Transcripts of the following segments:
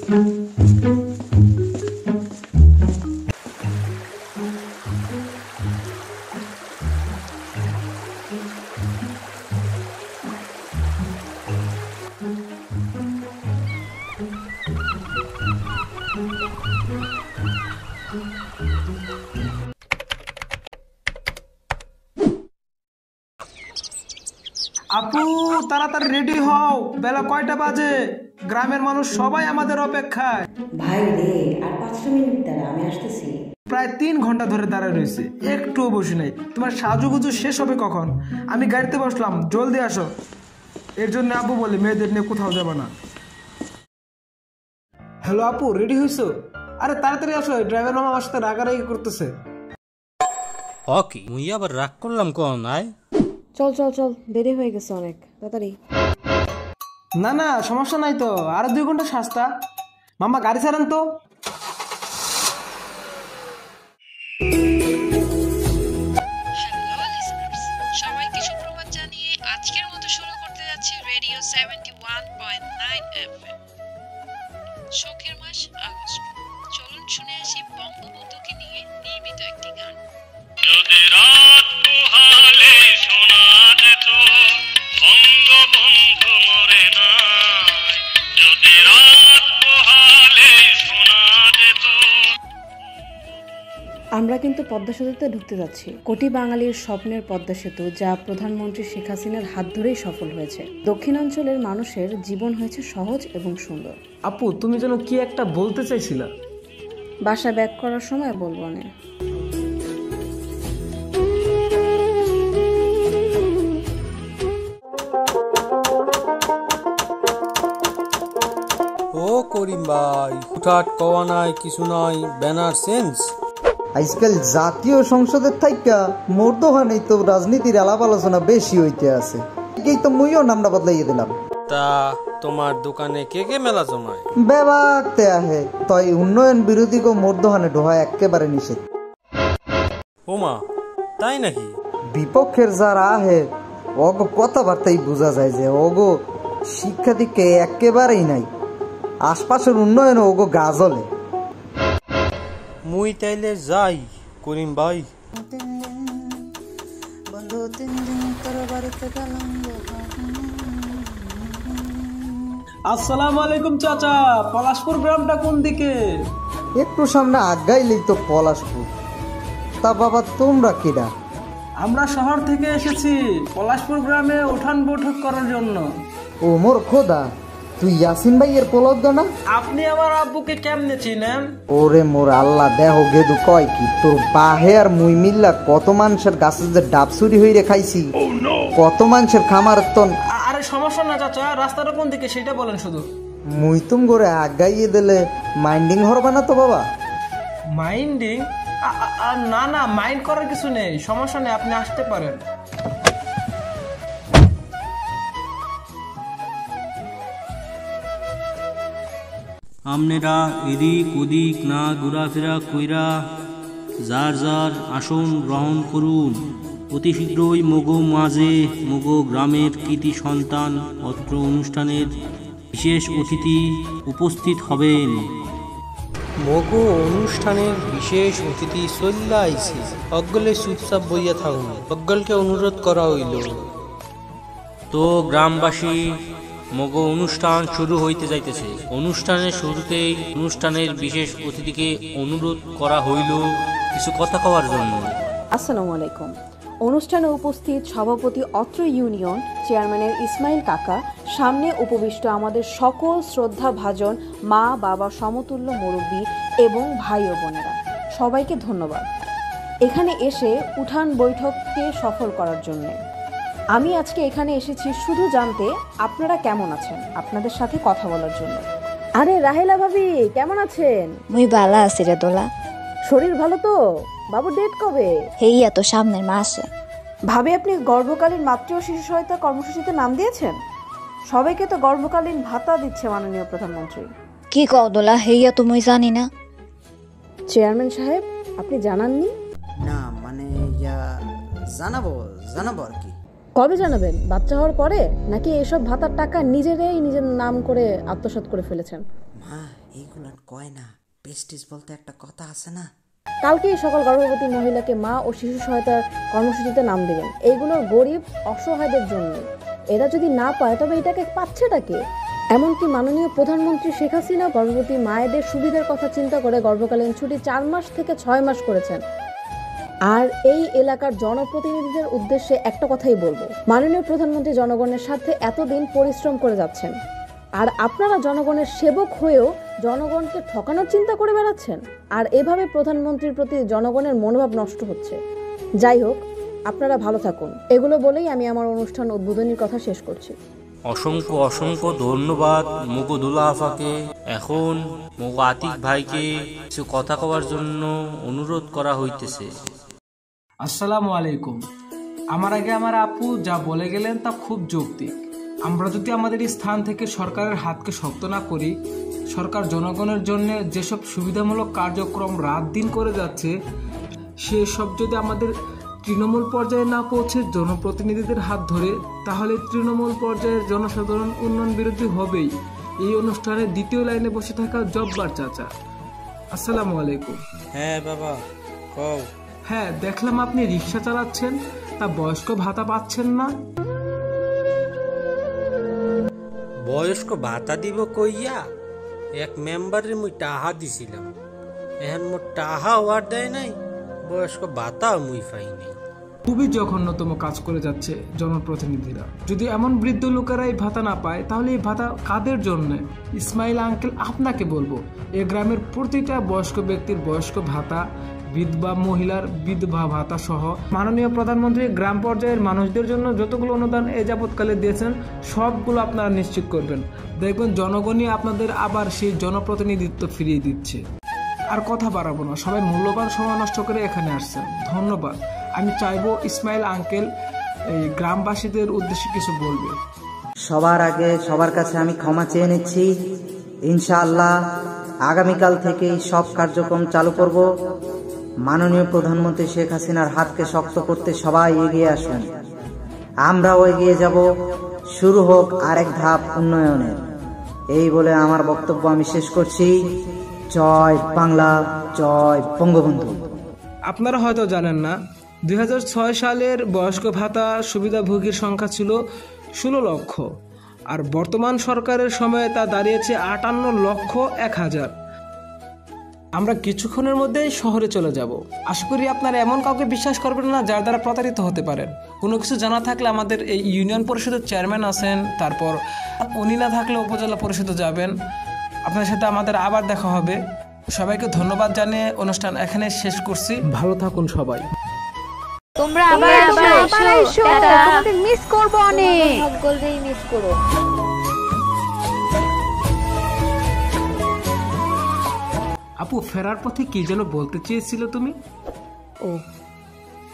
আপু তাড়াতাড়ি রেডি হও, বেলা কয়টা বাজে? গ্রামের মানুষ সবাই আমাদের অপেক্ষায়। ভাই রে, আর 5 মিনিট দাঁড়া, আমি আসতেছি। প্রায় 3 ঘন্টা ধরে দাঁড়ায় রয়েছে, একটুও বসি নাই। তোমার সাজুগুজু শেষ হবে কখন? আমি গাড়িতে বসলাম, জলদি আসো। এর জন্য আপু বলে মেয়েদের নিয়ে কোথাও যাবে না। হ্যালো আপু, রেডি হয়েছো? আরে তাড়াতাড়ি আসো, ড্রাইভার মামা আমার সাথে রাগারাগি করতেছে। ওকে, মুই আবার রাগ করলাম কোন? আয় চল চল চল, দেরি হয়ে গেছে অনেক, তাড়াতাড়ি। না না সমস্যা নাই তো, আরো 2 ঘন্টা সস্তা। মামা গাড়ি ছাড়েন তো। হ্যালো লিসেনার্স, সবাইকে সুপ্রভাত জানিয়ে আজকের মতো শুরু করতে যাচ্ছি রেডিও 71.9 এফএম। শোকের মাস আগস্ট, চলুন শুনে আসি বঙ্গবন্ধুকে নিয়ে নির্মিত একটি গান। যদি রাত পোহালে শোনা যেত বঙ্গবন্ধু মরে নাই, যদি রাত পোহালে শোনা যেত। আমরা কিন্তু পদ্মা সেতুতে ঢুকতে যাচ্ছি। কোটি বাঙালির স্বপ্নের পদ্মা সেতু, যা প্রধানমন্ত্রী শেখ হাসিনার হাত ধরেই সফল হয়েছে। দক্ষিণাঞ্চলের মানুষের জীবন হয়েছে সহজ এবং সুন্দর। আপু তুমি যেন কি একটা বলতে চাইছিলা। বাসা ব্যাক করার সময় বলবো না। ও করিম ভাই, হুটহাট কওয়া নাই, কিছু নাই, ব্যানার চেঞ্জ। আজকাল জাতীয় সংসদের থাইকা মর্দহানেই তো রাজনীতির আলাপ আলোচনা বেশি হইতে আছে। এই তো মুইও নামটা বদলাইয়ে দিলাম। তা তোমার দোকানে কে কে মেলা জমায়? বেবাকতে আহে, তাই উন্নয়ন বিরোধী গো মর্দহানে ঢোয়া একেবারে নিষেধ। ওমা, তাই নাকি? বিপক্ষের যারা আহে অগ কথাবার্তাই বোঝা যায় যে ওগো শিক্ষা দিকে একেবারেই নাই। আশপাশের উন্নয়ন ওগো গাজলে। মুই তাইলে যাই করিম ভাই। আসসালামু আলাইকুম চাচা, পলাশপুর গ্রামটা কোন দিকে? একটু সামনে আগাইলেই তো পলাশপুর। তা বাবা তোমরা কিডা? আমরা শহর থেকে এসেছি পলাশপুর গ্রামে উঠান বৈঠক করার জন্য। ও মোর খোদা, তুই ইয়াসিন ভাইয়ের পোলক না? আপনি আমার আব্বুকে কেমনে চিনেন? ওরে মোর আল্লাহ, দেহ গেদু কয় কি তোর বাহে আর মুই মিল্লা কত মানুষের গাছের যে ডাব চুরি হইরে খাইছি, কত মানুষের খামার তন। আরে সমস্যা না চাচা, রাস্তাটা কোন দিকে সেটা বলেন শুধু। মুই তুম করে আগাইয়ে দিলে মাইন্ডিং হরবে না তো বাবা? মাইন্ডিং? না না, মাইন্ড করার কিছু নেই, সমস্যা নেই, আপনি আসতে পারেন। আপনারা এদিক ওদিক না ঘোরাফেরা কইরা যার যার আসন গ্রহণ করুন। অতি শীঘ্রই মগো মাঝে মগো গ্রামের কৃতি সন্তান অত্র অনুষ্ঠানের বিশেষ অতিথি উপস্থিত হবেন। মগো অনুষ্ঠানের বিশেষ অতিথি চল্লা আইছে, অজ্ঞলে চুপচাপ বইয়া থাকুন, অজ্ঞলকে অনুরোধ করা হইল। তো গ্রামবাসী, মগো অনুষ্ঠান শুরু হইতে যাইতেছে। অনুষ্ঠানের শুরুতেই অনুষ্ঠানের বিশেষ অতিথিকে অনুরোধ করা হইল কিছু কথা কওয়ার জন্য। আসসালামু আলাইকুম। অনুষ্ঠানে উপস্থিত সভাপতি অত্র ইউনিয়ন চেয়ারম্যানের ইসমাইল কাকা, সামনে উপবিষ্ট আমাদের সকল শ্রদ্ধা ভাজন মা বাবা সমতুল্য মুরব্বী এবং ভাই ও বোনেরা, সবাইকে ধন্যবাদ এখানে এসে উঠান বৈঠককে সফল করার জন্য। আমি আজকে এখানে এসেছি শুধু জানতে আপনারা কেমন আছেন, আপনাদের সাথে কথা বলার জন্য। আরে রাহেলা ভাবি, কেমন আছেন? মুই ভালো আছি রে দোলা। শরীর ভালো তো? বাবু ডেট কবে? হেইয়া তো সামনের মাসে। ভাবি, আপনি গর্ভকালীন মাতৃ ও শিশু সহায়তা কর্মসূচিতে নাম দিয়েছেন? সবাইকে তো গর্ভকালীন ভাতা দিচ্ছে মাননীয় প্রধানমন্ত্রী। কি কও দোলা, হেইয়া তো মুই জানি না। চেয়ারম্যান সাহেব, আপনি জানাননি? না মানে জানাবো আর কি। কবে জানাবেন? বাচ্চা হওয়ার পরে, নাকি এসব ভাতার টাকা নিজের নাম করে আত্মসাৎ করে ফেলেছেন? মা, এইগুলান কয় না, পেস্টিস বলতে একটা কথা আছে না। কালকেই সকল গর্ভবতী মহিলাকে মা ও শিশু সহায়তার কর্মসূচিতে নাম দেবেন। এইগুলোর গরিব অসহায়দের জন্য। এরা যদি না পায় তবে এটাকে পাচ্ছেটা কে? এমনকি মাননীয় প্রধানমন্ত্রী শেখ হাসিনা গর্ভবতী মায়েদের সুবিধার কথা চিন্তা করে গর্ভকালীন ছুটি 4 মাস থেকে 6 মাস করেছেন। আর এই এলাকার জনপ্রতিনিধিদের উদ্দেশ্যে একটা কথাই বলবো, মাননীয় প্রধানমন্ত্রী জনগণের স্বার্থে এতদিন পরিশ্রম করে যাচ্ছেন, আর আপনারা জনগণের সেবক হয়েও জনগণকে ঠকানোর চিন্তা করে বেড়াচ্ছেন। আর এভাবে প্রধানমন্ত্রীর প্রতি জনগণের মনোভাব নষ্ট হচ্ছে। যাই হোক, আপনারা ভালো থাকুন। এগুলো বলেই আমি আমার অনুষ্ঠান উদ্বোধনীর কথা শেষ করছি। অসংখ্য অসংখ্য ধন্যবাদ মুগো দুলা আফাকে। এখন মুগো আতিক ভাইকে কিছু কথা কওয়ার জন্য অনুরোধ করা হইতেছে। আসসালামু আলাইকুম। আমার আগে আমার আপু যা বলে গেলেন তা খুব যৌক্তিক। আমরা যদি আমাদের এই স্থান থেকে সরকারের হাতকে শক্ত না করি, সরকার জনগণের জন্য যেসব সুবিধামূলক কার্যক্রম রাত দিন করে যাচ্ছে সেসব যদি আমাদের তৃণমূল পর্যায়ে না পৌঁছে জনপ্রতিনিধিদের হাত ধরে, তাহলে তৃণমূল পর্যায়ের জনসাধারণ উন্নয়ন বিরোধী হবেই। এই অনুষ্ঠানে দ্বিতীয় লাইনে বসে থাকা জব্বার চাচা। আসসালামু আলাইকুম। হ্যাঁ বাবা কও। হ্যাঁ, দেখলাম আপনি রিক্সা চালাচ্ছেন, তা বয়স্ক ভাতা পাচ্ছেন না? বয়স্ক ভাতা দিব কইয়া এক মেম্বারের মুই টাহা দিছিলাম, এখন মোর টাহা ওয়ার দেয় নাই, বয়স্ক ভাতা মুই পাই নাই। খুবই জঘন্যতম কাজ করে যাচ্ছে জনপ্রতিনিধিরা। যদি এমন বৃদ্ধ লোকেরা এই ভাতা না পায়, তাহলে এই ভাতা কাদের জন্য? ইসমাইল আঙ্কেল, আপনাকে বলবো, এ গ্রামের প্রতিটা বয়স্ক ব্যক্তির বয়স্ক ভাতা, বিধবা মহিলার বিধবা ভাতা সহ মাননীয় প্রধানমন্ত্রী গ্রাম পর্যায়ের মানুষদের জন্য যতগুলো অনুদান এ যাবৎকালে দিয়েছেন সবগুলো আপনারা নিশ্চিত করবেন। দেখবেন জনগণই আপনাদের আবার সেই জনপ্রতিনিধিত্ব ফিরিয়ে দিচ্ছে। আর কথা বাড়াবো না, সবাই মূল্যবান সময় নষ্ট করে এখানে আসছেন, ধন্যবাদ। আমি চাইবো ইসমাইল আঙ্কেল এই গ্রামবাসীদের উদ্দেশ্যে কিছু বলবে। সবার আগে সবার কাছে আমি ক্ষমা চেয়ে নিচ্ছি। ইনশাআল্লাহ আগামীকাল থেকেই সব কার্যক্রম চালু করব। মাননীয় প্রধানমন্ত্রী শেখ হাসিনার হাতকে শক্ত করতে সবাই এগিয়ে আসুন, আমরাও এগিয়ে যাব। শুরু হোক আরেক ধাপ উন্নয়নের। এই বলে আমার বক্তব্য আমি শেষ করছি। জয় বাংলা, জয় বঙ্গবন্ধু। আপনারা হয়তো জানেন না, 2006 সালের বয়স্ক ভাতা সুবিধাভোগীর সংখ্যা ছিল 16 লক্ষ, আর বর্তমান সরকারের সময়ে তা দাঁড়িয়েছে 58,01,000। আমরা কিছুক্ষণের মধ্যেই শহরে চলে যাব। আশা করি আপনারা এমন কাউকে বিশ্বাস করবেন না যার দ্বারা প্রতারিত হতে পারেন। কোনো কিছু জানা থাকলে আমাদের এই ইউনিয়ন পরিষদের চেয়ারম্যান আছেন, তারপর উনি না থাকলে উপজেলা পরিষদে যাবেন। আপনার সাথে আমাদের আবার দেখা হবে। সবাইকে ধন্যবাদ জানিয়ে অনুষ্ঠান এখানে শেষ করছি। ভালো থাকুন সবাই। তোমরা আবার এসো, তোমাদের মিস করব অনেক। সকলকেই মিস করো। আপু, ফেরার পথে কি যেন বলতে চেয়েছিল তুমি? ও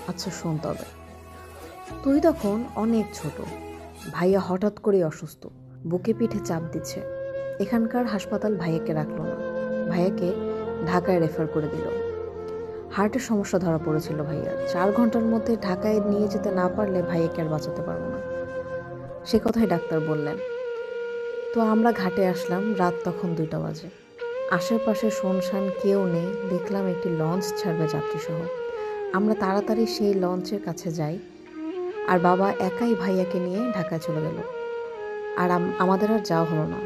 আচ্ছা, শোন তবে। তুই তখন অনেক ছোট। ভাইয়া হঠাৎ করে অসুস্থ, বুকে পিঠে চাপ দিচ্ছে। এখানকার হাসপাতাল ভাইয়াকে রাখলো না, ভাইয়াকে ঢাকায় রেফার করে দিল। হার্টের সমস্যা ধরা পড়েছিল ভাইয়ার। 4 ঘন্টার মধ্যে ঢাকায় নিয়ে যেতে না পারলে ভাইয়াকে আর বাঁচাতে পারবো না, সে কথাই ডাক্তার বললেন। তো আমরা ঘাটে আসলাম, রাত তখন 2টা বাজে। আশেপাশে শুনশান, কেউ নেই। দেখলাম একটি লঞ্চ ছাড়বে যাত্রীসহ। আমরা তাড়াতাড়ি সেই লঞ্চের কাছে যাই, আর বাবা একাই ভাইয়াকে নিয়ে ঢাকায় চলে গেল। আর আমাদের আর যাওয়া হলো না।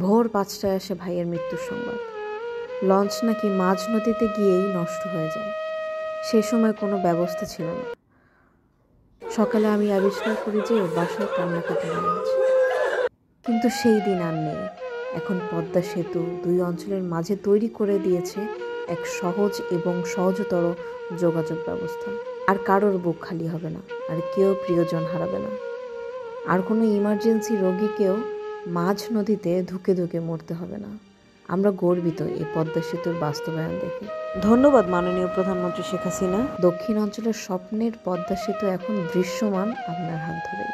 ভোর 5টায় আসে ভাইয়ের মৃত্যুর সংবাদ। লঞ্চ নাকি মাঝ নদীতে গিয়েই নষ্ট হয়ে যায়। সেই সময় কোনো ব্যবস্থা ছিল না। সকালে আমি আবিষ্কার করি যে বাসায় কান্নাকাটি হয়েছে। কিন্তু সেই দিন আর নেই। এখন পদ্মা সেতু 2 অঞ্চলের মাঝে তৈরি করে দিয়েছে এক সহজ এবং সহজতর যোগাযোগ ব্যবস্থা। আর কারোর বুক খালি হবে না, আর কেউ প্রিয়জন হারাবে না। আর কোনো ইমার্জেন্সি রোগীকেও মাঝ নদীতে ধুকে ধুকে মরতে হবে না। আমরা গর্বিত এই পদ্মা সেতুর বাস্তবায়ন দেখে। ধন্যবাদ মাননীয় প্রধানমন্ত্রী শেখ হাসিনা। দক্ষিণ অঞ্চলের স্বপ্নের পদ্মা সেতু এখন দৃশ্যমান আপনার হাত ধরেই।